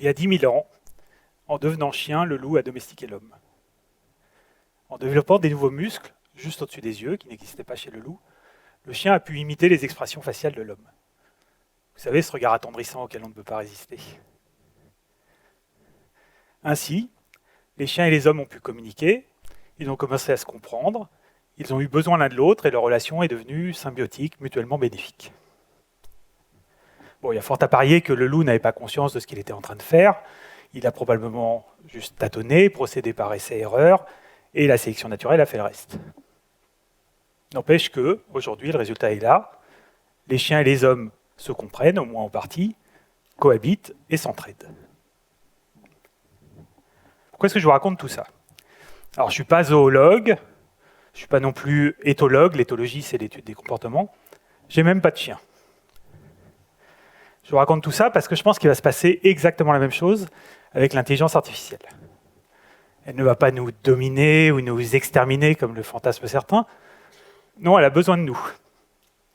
Il y a 10 000 ans, en devenant chien, le loup a domestiqué l'homme. En développant des nouveaux muscles, juste au-dessus des yeux, qui n'existaient pas chez le loup, le chien a pu imiter les expressions faciales de l'homme. Vous savez, ce regard attendrissant auquel on ne peut pas résister. Ainsi, les chiens et les hommes ont pu communiquer, ils ont commencé à se comprendre, ils ont eu besoin l'un de l'autre et leur relation est devenue symbiotique, mutuellement bénéfique. Bon, il y a fort à parier que le loup n'avait pas conscience de ce qu'il était en train de faire. Il a probablement juste tâtonné, procédé par essai-erreur, et la sélection naturelle a fait le reste. N'empêche que, aujourd'hui, le résultat est là. Les chiens et les hommes se comprennent, au moins en partie, cohabitent et s'entraident. Pourquoi est-ce que je vous raconte tout ça? Alors, je ne suis pas zoologue, je ne suis pas non plus éthologue, l'éthologie c'est l'étude des comportements, j'ai même pas de chien. Je vous raconte tout ça parce que je pense qu'il va se passer exactement la même chose avec l'intelligence artificielle. Elle ne va pas nous dominer ou nous exterminer comme le fantasme certains. Non, elle a besoin de nous.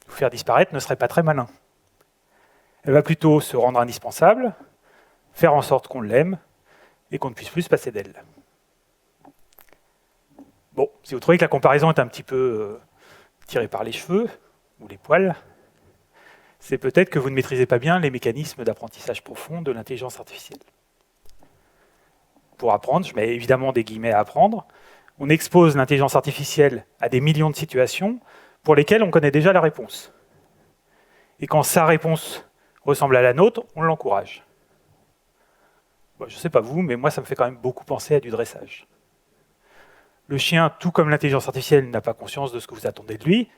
Nous faire disparaître ne serait pas très malin. Elle va plutôt se rendre indispensable, faire en sorte qu'on l'aime et qu'on ne puisse plus se passer d'elle. Bon, si vous trouvez que la comparaison est un petit peu tirée par les cheveux ou les poils, c'est peut-être que vous ne maîtrisez pas bien les mécanismes d'apprentissage profond de l'intelligence artificielle. Pour apprendre, je mets évidemment des guillemets à apprendre, on expose l'intelligence artificielle à des millions de situations pour lesquelles on connaît déjà la réponse. Et quand sa réponse ressemble à la nôtre, on l'encourage. Bon, je ne sais pas vous, mais moi ça me fait quand même beaucoup penser à du dressage. Le chien, tout comme l'intelligence artificielle, n'a pas conscience de ce que vous attendez de lui.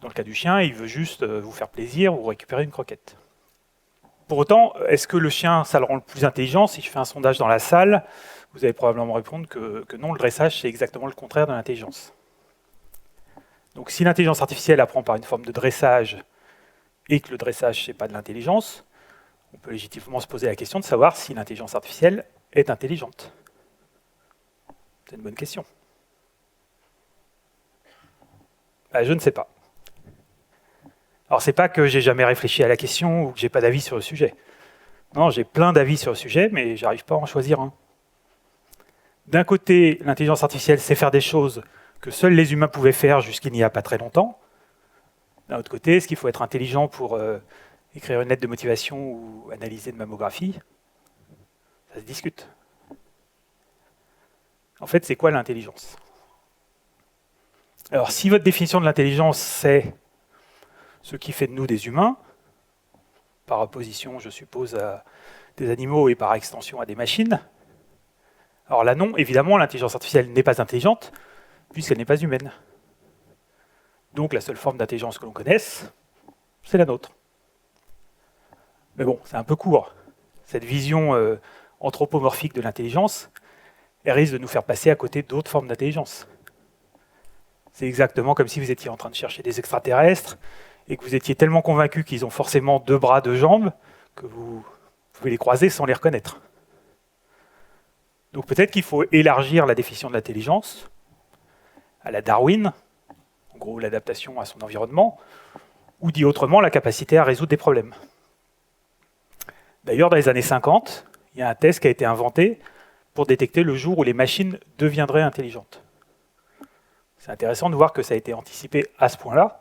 Dans le cas du chien, il veut juste vous faire plaisir ou récupérer une croquette. Pour autant, est-ce que le chien, ça le rend le plus intelligent? Si je fais un sondage dans la salle, vous allez probablement répondre que non, le dressage, c'est exactement le contraire de l'intelligence. Donc si l'intelligence artificielle apprend par une forme de dressage et que le dressage, c'est pas de l'intelligence, on peut légitimement se poser la question de savoir si l'intelligence artificielle est intelligente. C'est une bonne question. Je ne sais pas. Alors, c'est pas que j'ai jamais réfléchi à la question ou que j'ai pas d'avis sur le sujet. Non, j'ai plein d'avis sur le sujet, mais j'arrive pas à en choisir un. D'un côté, l'intelligence artificielle sait faire des choses que seuls les humains pouvaient faire jusqu'il n'y a pas très longtemps. D'un autre côté, est-ce qu'il faut être intelligent pour écrire une lettre de motivation ou analyser une mammographie? Ça se discute. En fait, c'est quoi l'intelligence? Alors, si votre définition de l'intelligence, c'est ce qui fait de nous des humains, par opposition, je suppose, à des animaux et par extension à des machines. Alors là, non, évidemment, l'intelligence artificielle n'est pas intelligente, puisqu'elle n'est pas humaine. Donc la seule forme d'intelligence que l'on connaisse, c'est la nôtre. Mais bon, c'est un peu court. Cette vision anthropomorphique de l'intelligence, elle risque de nous faire passer à côté d'autres formes d'intelligence. C'est exactement comme si vous étiez en train de chercher des extraterrestres, et que vous étiez tellement convaincu qu'ils ont forcément 2 bras, 2 jambes, que vous pouvez les croiser sans les reconnaître. Donc peut-être qu'il faut élargir la définition de l'intelligence à la Darwin, en gros l'adaptation à son environnement, ou dit autrement, la capacité à résoudre des problèmes. D'ailleurs, dans les années 50, il y a un test qui a été inventé pour détecter le jour où les machines deviendraient intelligentes. C'est intéressant de voir que ça a été anticipé à ce point-là.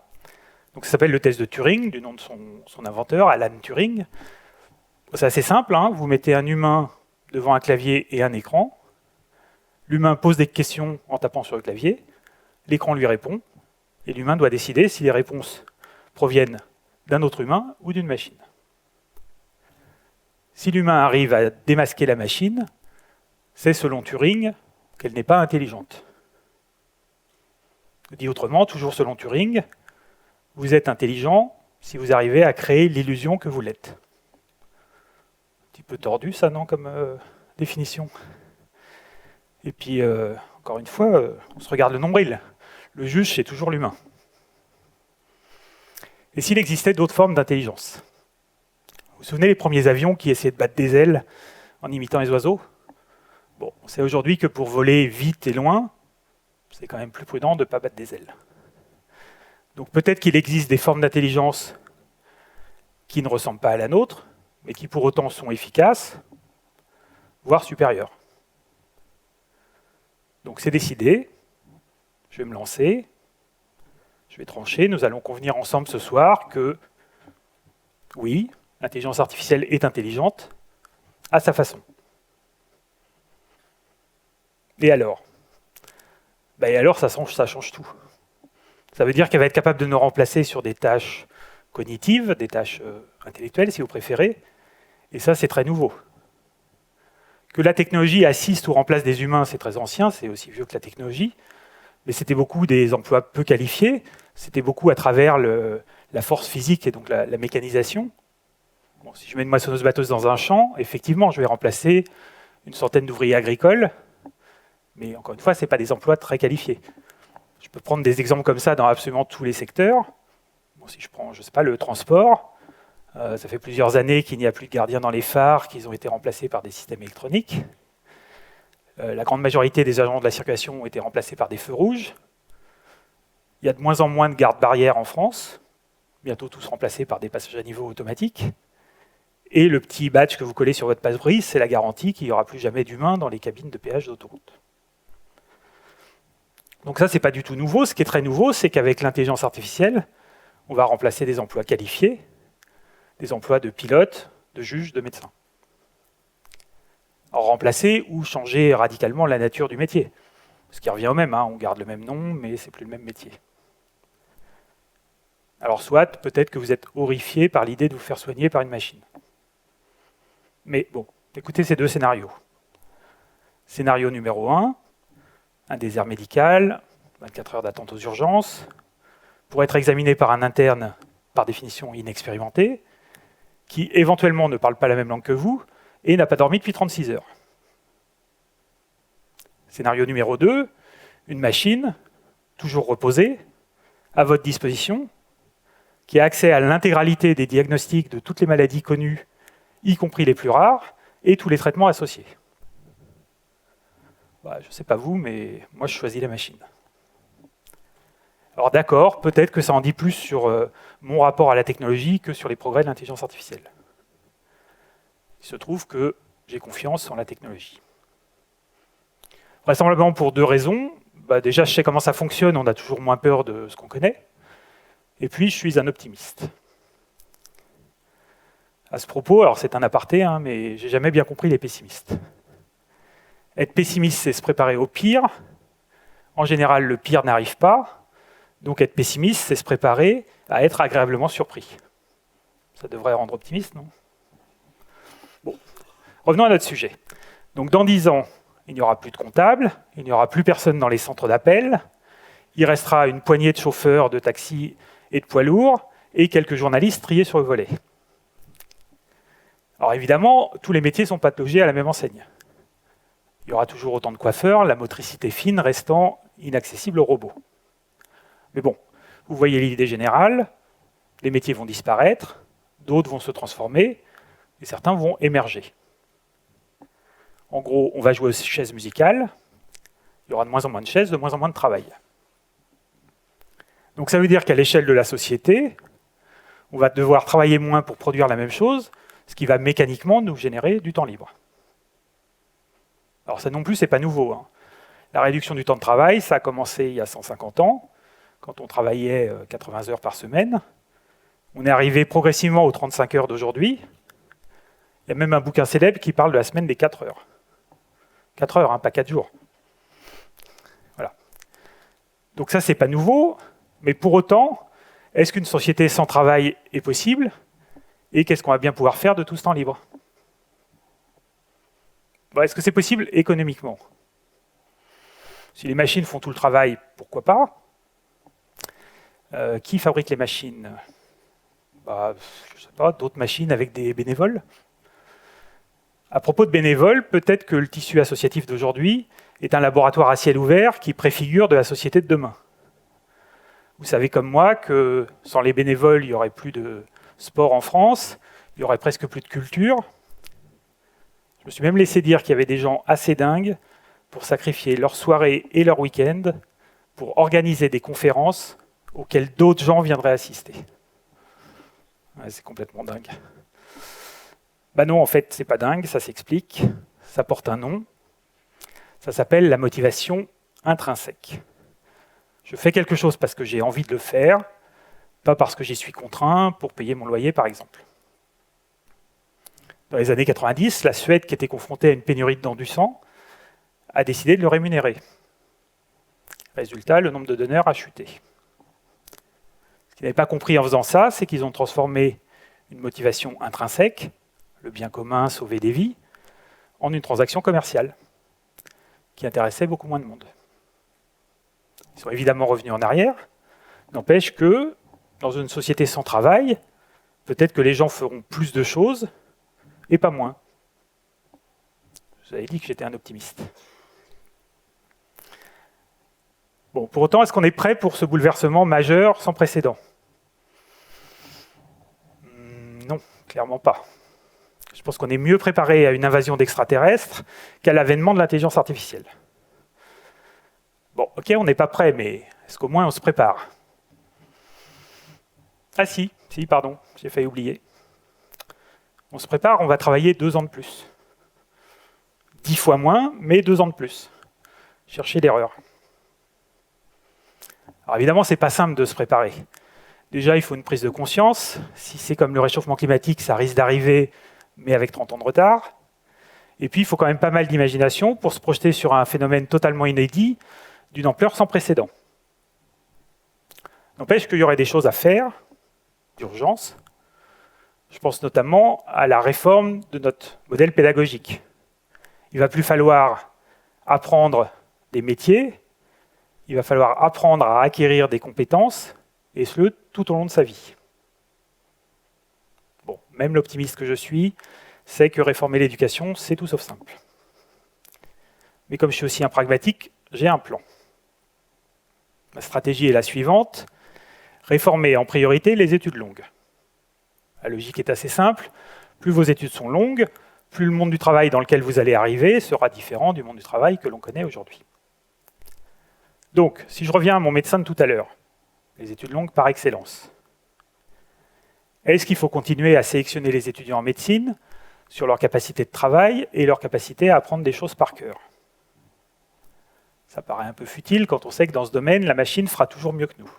Donc ça s'appelle le test de Turing, du nom de son inventeur, Alan Turing. C'est assez simple, hein, vous mettez un humain devant un clavier et un écran. L'humain pose des questions en tapant sur le clavier. L'écran lui répond. Et l'humain doit décider si les réponses proviennent d'un autre humain ou d'une machine. Si l'humain arrive à démasquer la machine, c'est selon Turing qu'elle n'est pas intelligente. Dit autrement, toujours selon Turing, vous êtes intelligent si vous arrivez à créer l'illusion que vous l'êtes. Un petit peu tordu, ça, non, comme définition. Et puis, encore une fois, on se regarde le nombril. Le juge, c'est toujours l'humain. Et s'il existait d'autres formes d'intelligence? Vous vous souvenez les premiers avions qui essayaient de battre des ailes en imitant les oiseaux? Bon, on sait aujourd'hui que pour voler vite et loin, c'est quand même plus prudent de ne pas battre des ailes. Donc peut-être qu'il existe des formes d'intelligence qui ne ressemblent pas à la nôtre, mais qui pour autant sont efficaces, voire supérieurs. Donc c'est décidé, je vais me lancer, je vais trancher, nous allons convenir ensemble ce soir que, oui, l'intelligence artificielle est intelligente, à sa façon. Et alors? Et alors, ça change tout. Ça veut dire qu'elle va être capable de nous remplacer sur des tâches cognitives, des tâches intellectuelles, si vous préférez, et ça, c'est très nouveau. Que la technologie assiste ou remplace des humains, c'est très ancien, c'est aussi vieux que la technologie, mais c'était beaucoup des emplois peu qualifiés, c'était beaucoup à travers la force physique et donc la mécanisation. Bon, si je mets une moissonneuse-batteuse dans un champ, effectivement, je vais remplacer une centaine d'ouvriers agricoles, mais encore une fois, ce n'est pas des emplois très qualifiés. Je peux prendre des exemples comme ça dans absolument tous les secteurs. Bon, si je prends, je sais pas, le transport, ça fait plusieurs années qu'il n'y a plus de gardiens dans les phares, qu'ils ont été remplacés par des systèmes électroniques. La grande majorité des agents de la circulation ont été remplacés par des feux rouges. Il y a de moins en moins de gardes-barrières en France, bientôt tous remplacés par des passages à niveau automatiques. Et le petit badge que vous collez sur votre pare-brise, c'est la garantie qu'il n'y aura plus jamais d'humains dans les cabines de péage d'autoroute. Donc ça, ce n'est pas du tout nouveau. Ce qui est très nouveau, c'est qu'avec l'intelligence artificielle, on va remplacer des emplois qualifiés, des emplois de pilotes, de juges, de médecins. Alors remplacer ou changer radicalement la nature du métier. Ce qui revient au même, hein, on garde le même nom, mais ce n'est plus le même métier. Alors soit, peut-être que vous êtes horrifié par l'idée de vous faire soigner par une machine. Mais bon, écoutez ces deux scénarios. Scénario numéro 1, un désert médical, 24 heures d'attente aux urgences, pour être examiné par un interne, par définition inexpérimenté, qui éventuellement ne parle pas la même langue que vous, et n'a pas dormi depuis 36 heures. Scénario numéro 2, une machine, toujours reposée, à votre disposition, qui a accès à l'intégralité des diagnostics de toutes les maladies connues, y compris les plus rares, et tous les traitements associés. Je ne sais pas vous, mais moi je choisis la machine. Alors d'accord, peut-être que ça en dit plus sur mon rapport à la technologie que sur les progrès de l'intelligence artificielle. Il se trouve que j'ai confiance en la technologie. Vraisemblablement pour deux raisons. Déjà, je sais comment ça fonctionne, on a toujours moins peur de ce qu'on connaît. Et puis, je suis un optimiste. À ce propos, alors c'est un aparté, hein, mais j'ai jamais bien compris les pessimistes. Être pessimiste, c'est se préparer au pire. En général, le pire n'arrive pas. Donc être pessimiste, c'est se préparer à être agréablement surpris. Ça devrait rendre optimiste, non? Bon, revenons à notre sujet. Donc dans 10 ans, il n'y aura plus de comptables, il n'y aura plus personne dans les centres d'appel, il restera une poignée de chauffeurs de taxi et de poids lourds, et quelques journalistes triés sur le volet. Alors évidemment, tous les métiers ne sont pas logés à la même enseigne. Il y aura toujours autant de coiffeurs, la motricité fine restant inaccessible aux robots. Mais bon, vous voyez l'idée générale, les métiers vont disparaître, d'autres vont se transformer, et certains vont émerger. En gros, on va jouer aux chaises musicales, il y aura de moins en moins de chaises, de moins en moins de travail. Donc ça veut dire qu'à l'échelle de la société, on va devoir travailler moins pour produire la même chose, ce qui va mécaniquement nous générer du temps libre. Alors ça non plus, c'est pas nouveau, hein. La réduction du temps de travail, ça a commencé il y a 150 ans, quand on travaillait 80 heures par semaine. On est arrivé progressivement aux 35 heures d'aujourd'hui. Il y a même un bouquin célèbre qui parle de la semaine des 4 heures. 4 heures, hein, pas 4 jours. Voilà. Donc ça, c'est pas nouveau, mais pour autant, est-ce qu'une société sans travail est possible? Et qu'est-ce qu'on va bien pouvoir faire de tout ce temps libre? Est-ce que c'est possible économiquement? Si les machines font tout le travail, pourquoi pas? Qui fabrique les machines? Je ne sais pas, d'autres machines avec des bénévoles. À propos de bénévoles, peut-être que le tissu associatif d'aujourd'hui est un laboratoire à ciel ouvert qui préfigure de la société de demain. Vous savez comme moi que sans les bénévoles, il n'y aurait plus de sport en France, il n'y aurait presque plus de culture. Je me suis même laissé dire qu'il y avait des gens assez dingues pour sacrifier leur soirée et leur week-end pour organiser des conférences auxquelles d'autres gens viendraient assister. Ouais, c'est complètement dingue. Bah non, en fait, c'est pas dingue, ça s'explique, ça porte un nom. Ça s'appelle la motivation intrinsèque. Je fais quelque chose parce que j'ai envie de le faire, pas parce que j'y suis contraint pour payer mon loyer, par exemple. Dans les années 90, la Suède, qui était confrontée à une pénurie de dents du sang, a décidé de le rémunérer. Résultat, le nombre de donneurs a chuté. Ce qu'ils n'avaient pas compris en faisant ça, c'est qu'ils ont transformé une motivation intrinsèque, le bien commun, sauver des vies, en une transaction commerciale qui intéressait beaucoup moins de monde. Ils sont évidemment revenus en arrière. N'empêche que, dans une société sans travail, peut-être que les gens feront plus de choses et pas moins. Je vous avais dit que j'étais un optimiste. Bon, pour autant, est-ce qu'on est prêt pour ce bouleversement majeur sans précédent? Non, clairement pas. Je pense qu'on est mieux préparé à une invasion d'extraterrestres qu'à l'avènement de l'intelligence artificielle. Bon, ok, on n'est pas prêt, mais est-ce qu'au moins on se prépare? Ah si, pardon, j'ai failli oublier. On se prépare, on va travailler 2 ans de plus. 10 fois moins, mais 2 ans de plus. Cherchez l'erreur. Alors évidemment, c'est pas simple de se préparer. Déjà, il faut une prise de conscience. Si c'est comme le réchauffement climatique, ça risque d'arriver, mais avec 30 ans de retard. Et puis, il faut quand même pas mal d'imagination pour se projeter sur un phénomène totalement inédit, d'une ampleur sans précédent. N'empêche qu'il y aurait des choses à faire, d'urgence. Je pense notamment à la réforme de notre modèle pédagogique. Il ne va plus falloir apprendre des métiers, il va falloir apprendre à acquérir des compétences, et ce, tout au long de sa vie. Bon, même l'optimiste que je suis sait que réformer l'éducation, c'est tout sauf simple. Mais comme je suis aussi un pragmatique, j'ai un plan. Ma stratégie est la suivante: réformer en priorité les études longues. La logique est assez simple. Plus vos études sont longues, plus le monde du travail dans lequel vous allez arriver sera différent du monde du travail que l'on connaît aujourd'hui. Donc, si je reviens à mon médecin de tout à l'heure, les études longues par excellence, est-ce qu'il faut continuer à sélectionner les étudiants en médecine sur leur capacité de travail et leur capacité à apprendre des choses par cœur? Ça paraît un peu futile quand on sait que dans ce domaine, la machine fera toujours mieux que nous.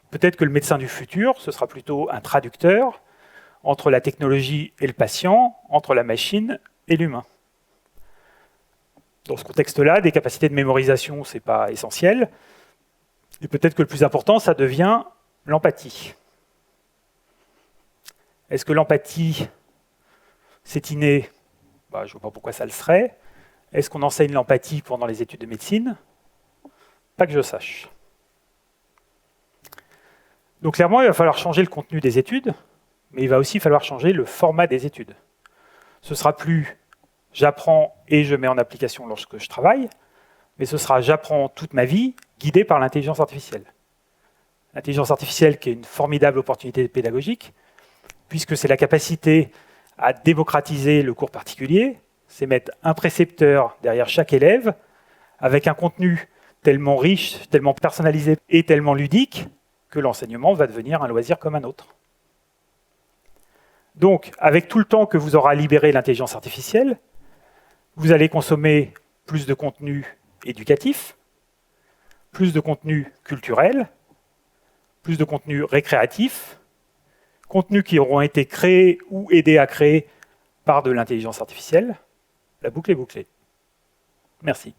Peut-être que le médecin du futur, ce sera plutôt un traducteur entre la technologie et le patient, entre la machine et l'humain. Dans ce contexte-là, des capacités de mémorisation, ce n'est pas essentiel. Et peut-être que le plus important, ça devient l'empathie. Est-ce que l'empathie, c'est inné? Je ne vois pas pourquoi ça le serait. Est-ce qu'on enseigne l'empathie pendant les études de médecine? Pas que je sache. Donc clairement, il va falloir changer le contenu des études, mais il va aussi falloir changer le format des études. Ce sera plus « j'apprends et je mets en application lorsque je travaille », mais ce sera « j'apprends toute ma vie, guidé par l'intelligence artificielle ». L'intelligence artificielle qui est une formidable opportunité pédagogique, puisque c'est la capacité à démocratiser le cours particulier, c'est mettre un précepteur derrière chaque élève, avec un contenu tellement riche, tellement personnalisé et tellement ludique, que l'enseignement va devenir un loisir comme un autre. Donc, avec tout le temps que vous aura libéré l'intelligence artificielle, vous allez consommer plus de contenu éducatif, plus de contenu culturel, plus de contenu récréatif, contenus qui auront été créés ou aidés à créer par de l'intelligence artificielle. La boucle est bouclée. Merci.